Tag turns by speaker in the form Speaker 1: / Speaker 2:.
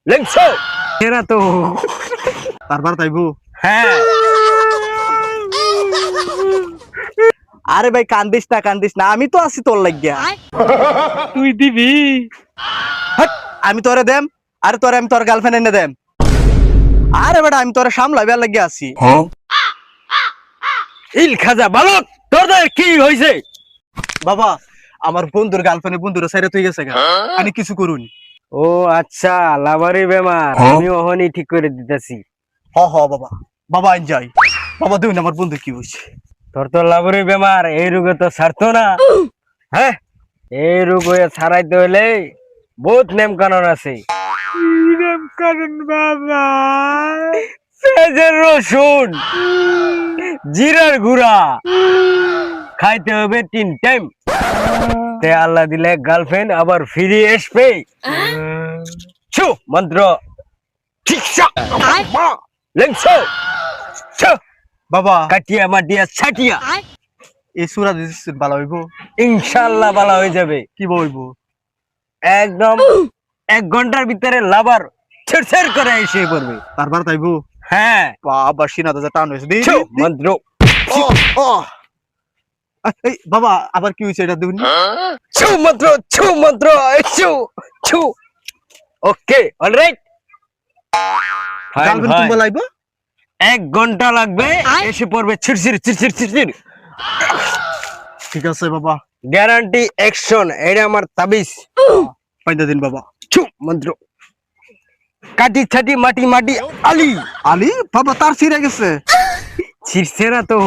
Speaker 1: লেংসো এরা তো
Speaker 2: তারপর তাইবো।
Speaker 1: হ্যাঁ।
Speaker 2: আরে ভাই কান্দিস না আমি তো আছি তোর লাগিয়া।
Speaker 1: তুই দিবি?
Speaker 2: হাট, আমি তোরে দেম। আরে তোরে আমি তোর গার্লফ্রেন্ড এনে দেম। আরে বেটা আমি তোরে সামলাইবার লাগিয়া আছি।
Speaker 1: ইল খাজা বালক, তোদের কি হইছে?
Speaker 2: বাবা আমার বন্ধুর গার্লফ্রেন্ড বন্ধুর সাইরে তুই গেছে গা, আমি কিছু করুন।
Speaker 1: ও আচ্ছা, লাভারি বেমার। আমি ওহনি ঠিক করে দিতেছি।
Speaker 2: হ বাবা, বাবা আইন যাই। বাবা দেখুন আমার বন্ধু কি হয়েছে।
Speaker 1: তোর তো লাভারি বেমার, এই রোগে তো ছাড়তো না। হ্যাঁ, এই রোগ হয়ে ছাড়াইতে হইলে বহুত নিয়ম কানুন আছে। নিয়ম কানুন বাবা, পেঁয়াজের রসুন, জিরার গুঁড়া খাইতে হবে 3 টাইম। তে আল্লাহ দিলে গার্লফ্রেন্ড আবার ফিরে আসবে। ছু মন্ত্র লেংসো
Speaker 2: বাবা
Speaker 1: কাটিয়া মাটিয়া ছাটিয়া
Speaker 2: এই সুরা দিস ভালো হইব?
Speaker 1: ইনশাআল্লাহ ভালো হয়ে যাবে।
Speaker 2: কি বলব?
Speaker 1: একদম 1 ঘন্টার ভিতরে লাভার ছেড় করে এসে পড়বে।
Speaker 2: তারপর তাইবো?
Speaker 1: হ্যাঁ,
Speaker 2: বাবা সিনা দাদা টান হয়েছে দি।
Speaker 1: ছু মন্ত্র।
Speaker 2: এই বাবা আবার কি হয়েছে এটা দেখুন।
Speaker 1: ছু মন্ত্র ছু মন্ত্র ছু ছু। ওকে অলরাইট ফাইন
Speaker 2: গার্লফ্রেন্ড
Speaker 1: ভাই।
Speaker 2: তুমি লাইব?
Speaker 1: 1 ঘন্টা লাগবে, এসে পড়বে চিড়চিড়।
Speaker 2: ঠিক আছে বাবা।
Speaker 1: গ্যারান্টি অ্যাকশন, এটা আমার তাবিজ।
Speaker 2: পাইন্দা দিন বাবা।
Speaker 1: ছু মন্ত্র কাটি ছাটি মাটি মাটি আলি
Speaker 2: আলী বাবা তার ছিঁড়ে গেছে।
Speaker 1: ছিড়ছে না তো।